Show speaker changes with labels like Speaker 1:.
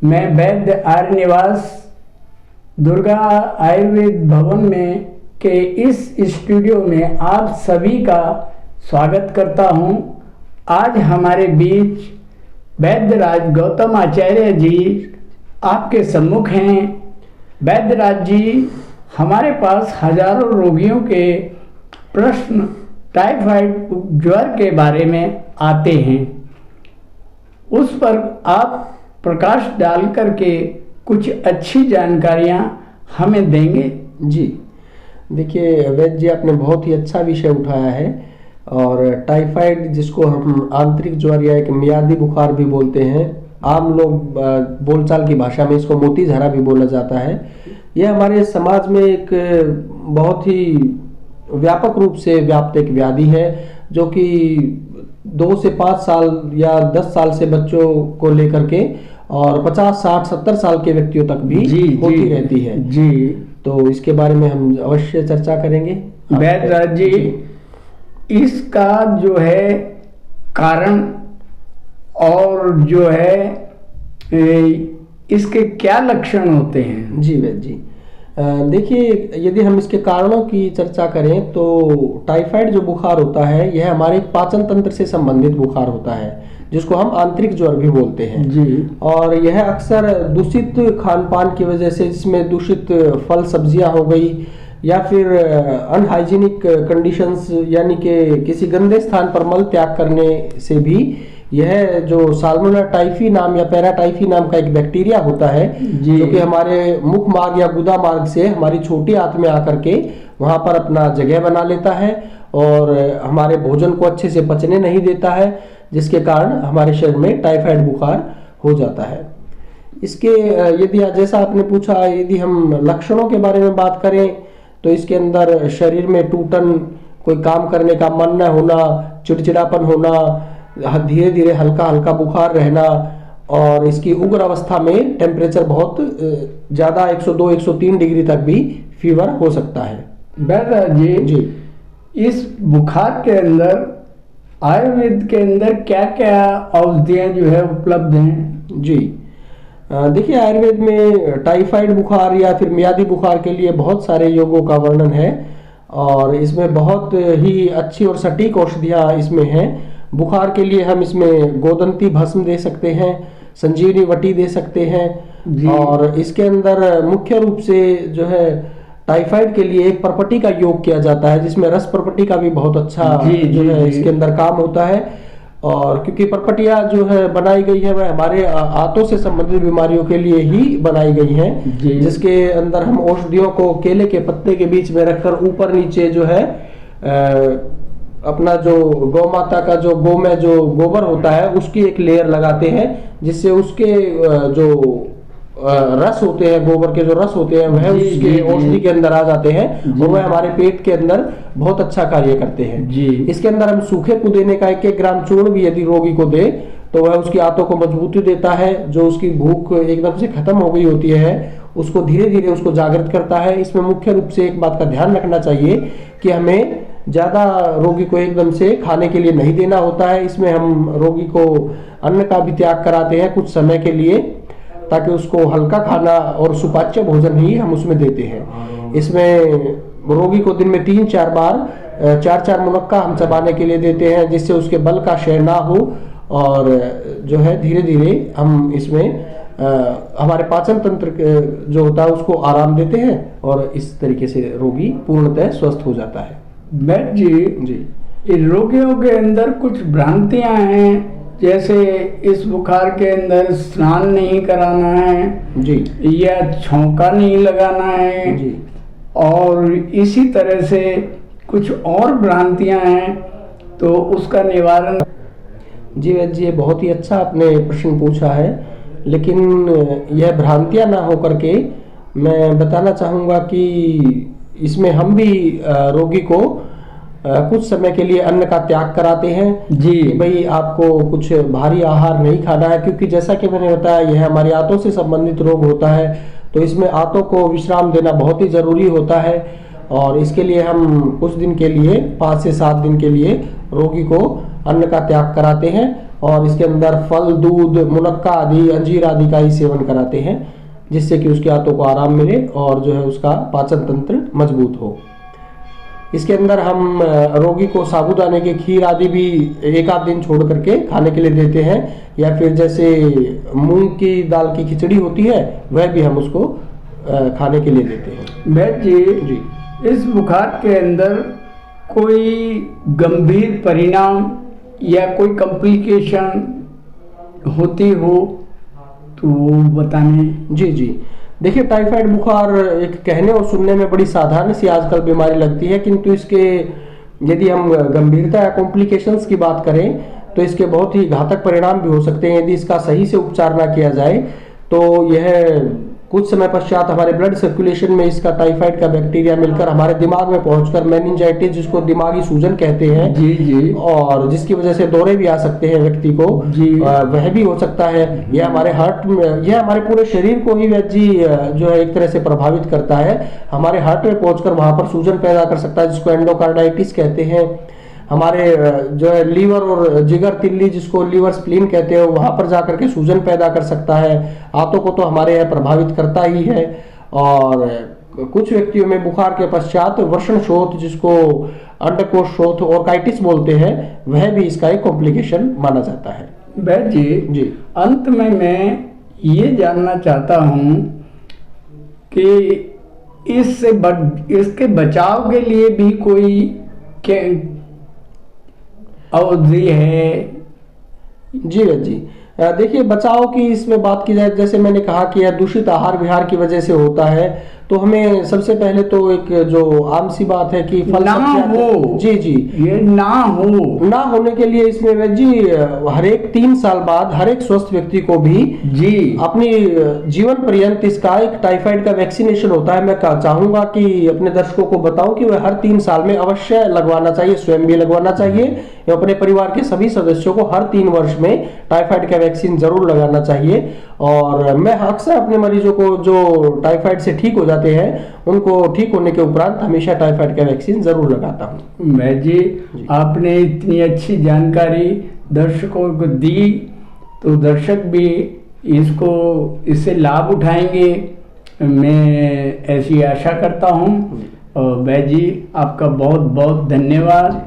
Speaker 1: मैं वैद्य आर्य निवास दुर्गा आयुर्वेद भवन में के इस स्टूडियो में आप सभी का स्वागत करता हूं। आज हमारे बीच वैद्यराज गौतम आचार्य जी आपके सम्मुख हैं। वैद्यराज जी, हमारे पास हजारों रोगियों के प्रश्न टाइफाइड ज्वर के बारे में आते हैं, उस पर आप प्रकाश डाल करके कुछ अच्छी जानकारियां हमें देंगे।
Speaker 2: जी देखिए वैद्य जी, आपने बहुत ही अच्छा विषय उठाया है। और टाइफाइड, जिसको हम आंतरिक ज्वर या एक मियादी बुखार भी बोलते हैं, आम लोग बोलचाल की भाषा में इसको मोती झारा भी बोला जाता है। यह हमारे समाज में एक बहुत ही व्यापक रूप से व्याप्त एक व्याधि है, जो कि 2 से 5 साल या 10 साल से बच्चों को लेकर के और 50, 60, 70 साल के व्यक्तियों तक भी होती रहती है।
Speaker 1: जी,
Speaker 2: तो इसके बारे में हम अवश्य चर्चा करेंगे।
Speaker 1: वैद्यराज जी, इसका जो है कारण और जो है इसके क्या लक्षण होते हैं?
Speaker 2: जी वैद्य जी, देखिए यदि हम इसके कारणों की चर्चा करें तो टाइफाइड जो बुखार होता है यह हमारे पाचन तंत्र से संबंधित बुखार होता है, जिसको हम आंतरिक ज्वर भी बोलते हैं।
Speaker 1: जी।
Speaker 2: और यह अक्सर दूषित खान पान की वजह से, जिसमें दूषित फल सब्जियां हो गई या फिर अनहाइजीनिक कंडीशंस, यानी कि किसी गंदे स्थान पर मल त्याग करने से भी यह जो साल्मोनेला टाइफी नाम या पैराटाइफी नाम का एक बैक्टीरिया होता है, जो कि हमारे मुख मार्ग या गुदा मार्ग से हमारी छोटी आंत में आकर के वहां पर अपना जगह बना लेता है और हमारे भोजन को अच्छे से पचने नहीं देता है, जिसके कारण हमारे शरीर में टाइफाइड बुखार हो जाता है। इसके यदि जैसा आपने पूछा, यदि हम लक्षणों के बारे में बात करें तो इसके अंदर शरीर में टूटन, कोई काम करने का मन न होना, चिड़चिड़ापन होना, धीरे धीरे हल्का हल्का बुखार रहना, और इसकी उग्र अवस्था में टेम्परेचर बहुत ज़्यादा 102-103 डिग्री तक भी फीवर हो सकता है।
Speaker 1: वैद्यराज जी, इस बुखार के अंदर आयुर्वेद के अंदर क्या क्या औषधियाँ जो है उपलब्ध हैं?
Speaker 2: जी देखिए, आयुर्वेद में टाइफाइड बुखार या फिर मियादी बुखार के लिए बहुत सारे योगों का वर्णन है और इसमें बहुत ही अच्छी और सटीक औषधियाँ इसमें हैं। बुखार के लिए हम इसमें गोदंती भस्म दे सकते हैं, संजीवनी वटी दे सकते हैं, और इसके अंदर मुख्य रूप से जो है टाइफाइड के लिए एक परपटी का योग किया जाता है, जिसमें रस परपटी का भी बहुत अच्छा जो है इसके अंदर काम होता है। और क्योंकि परपटियां जो है बनाई गई है वह हमारे आंतों से संबंधित बीमारियों के लिए ही बनाई गई हैं, जिसके अंदर हम औषधियों को केले के पत्ते के बीच में रखकर ऊपर नीचे जो है अपना जो गौ माता का जो गौ में जो गोबर होता है उसकी एक लेयर लगाते हैं, जिससे उसके जो रस होते हैं, गोबर के जो रस होते हैं वह उसके औषधि के अंदर आ जाते हैं और वह हमारे पेट के अंदर बहुत अच्छा कार्य करते हैं। इसके अंदर हम सूखे पुदीने का 1-1 ग्राम चूर्ण भी यदि रोगी को दे तो वह उसकी आंतों को मजबूती देता है, जो उसकी भूख एकदम से खत्म हो गई होती है उसको धीरे धीरे उसको जागृत करता है। इसमें मुख्य रूप से एक बात का ध्यान रखना चाहिए कि हमें ज्यादा रोगी को एकदम से खाने के लिए नहीं देना होता है। इसमें हम रोगी को अन्न का भी त्याग कराते हैं कुछ समय के लिए, ताकि उसको हल्का खाना और सुपाच्य भोजन ही हम उसमें देते हैं। इसमें रोगी को दिन में 3-4 बार 4-4 मुनक्का हम चबाने के लिए देते हैं, जिससे उसके बल का क्षय ना हो और जो है धीरे धीरे हम इसमें हमारे पाचन तंत्र जो होता है उसको आराम देते हैं और इस तरीके से रोगी पूर्णतः स्वस्थ हो जाता है।
Speaker 1: वैद्य जी, रोगियों के अंदर कुछ भ्रांतियां हैं, जैसे इस बुखार के अंदर स्नान नहीं कराना है जी, या छौंका नहीं लगाना है जी, और इसी तरह से कुछ और भ्रांतियां हैं, तो उसका निवारण।
Speaker 2: जी वैद्य जी, बहुत ही अच्छा आपने प्रश्न पूछा है, लेकिन यह भ्रांतियां ना होकर के मैं बताना चाहूँगा कि इसमें हम भी रोगी को कुछ समय के लिए अन्न का त्याग कराते हैं जी, कि भाई आपको कुछ भारी आहार नहीं खाना है, क्योंकि जैसा कि मैंने बताया यह हमारी आंतों से संबंधित रोग होता है, तो इसमें आंतों को विश्राम देना बहुत ही जरूरी होता है। और इसके लिए हम कुछ दिन के लिए 5 से 7 दिन के लिए रोगी को अन्न का त्याग कराते हैं और इसके अंदर फल, दूध, मुनक्का आदि, अंजीर आदि का ही सेवन कराते हैं, जिससे कि उसके हाथों को आराम मिले और जो है उसका पाचन तंत्र मजबूत हो। इसके अंदर हम रोगी को साबूदाने की खीर आदि भी एक आध दिन छोड़ करके खाने के लिए देते हैं, या फिर जैसे मूंग की दाल की खिचड़ी होती है वह भी हम उसको खाने के लिए देते हैं।
Speaker 1: वैद्य जी, इस बुखार के अंदर कोई गंभीर परिणाम या कोई कॉम्प्लिकेशन होती हो तो वो बताने।
Speaker 2: जी जी, देखिए टाइफाइड बुखार एक कहने और सुनने में बड़ी साधारण सी आजकल बीमारी लगती है, किंतु इसके यदि हम गंभीरता या कॉम्प्लिकेशंस की बात करें तो इसके बहुत ही घातक परिणाम भी हो सकते हैं। यदि इसका सही से उपचार ना किया जाए तो यह कुछ समय पश्चात हमारे ब्लड सर्कुलेशन में इसका टाइफाइड का बैक्टीरिया मिलकर हमारे दिमाग में पहुंचकर मेनिंजाइटिस, जिसको दिमागी सूजन कहते हैं
Speaker 1: जी जी,
Speaker 2: और जिसकी वजह से दौरे भी आ सकते हैं व्यक्ति को
Speaker 1: जी,
Speaker 2: वह भी हो सकता है। यह हमारे हार्ट में, यह हमारे पूरे शरीर को ही वैद्य जी जो है एक तरह से प्रभावित करता है। हमारे हार्ट में पहुंचकर वहां पर सूजन पैदा कर सकता है, जिसको एंडोकार्डाइटिस कहते हैं। हमारे जो है लीवर और जिगर तिल्ली, जिसको लीवर स्प्लीन कहते हैं, वहां पर जाकर के सूजन पैदा कर सकता है। हाथों को तो हमारे यह प्रभावित करता ही है। और कुछ व्यक्तियों में बुखार के पश्चात वर्षण शोथ, जिसको अंडकोश शोथ ऑर्काइटिस बोलते हैं, वह भी इसका एक कॉम्प्लिकेशन माना जाता है।
Speaker 1: वैद्य जी, अंत में मैं ये जानना चाहता हूँ कि इसके बचाव के लिए भी कोई अवधि है?
Speaker 2: जी जी, देखिए बचाव की इसमें बात की जाए, जैसे मैंने कहा कि यह दूषित आहार विहार की वजह से होता है, तो हमें सबसे पहले तो एक जो आम सी बात है कि फल
Speaker 1: ना हो।
Speaker 2: जी जी,
Speaker 1: ये ना
Speaker 2: होने के लिए इसमें वैद्य जी हर एक 3 साल बाद हर एक स्वस्थ व्यक्ति को भी
Speaker 1: जी
Speaker 2: अपनी जीवन पर्यंत इसका एक टाइफाइड का वैक्सीनेशन होता है। मैं चाहूंगा कि अपने दर्शकों को बताऊं कि वह हर 3 साल में अवश्य लगवाना चाहिए, स्वयं भी लगवाना चाहिए या अपने परिवार के सभी सदस्यों को हर 3 वर्ष में टाइफाइड का वैक्सीन जरूर लगाना चाहिए। और मैं अक्सर अपने मरीजों को जो टाइफाइड से ठीक हो जाते हैं, उनको ठीक होने के उपरांत हमेशा टाइफाइड का वैक्सीन जरूर लगाता हूँ।
Speaker 1: मैं जी, आपने इतनी अच्छी जानकारी दर्शकों को दी तो दर्शक भी इससे लाभ उठाएंगे, मैं ऐसी आशा करता हूँ। और वैद्य जी, आपका बहुत बहुत धन्यवाद।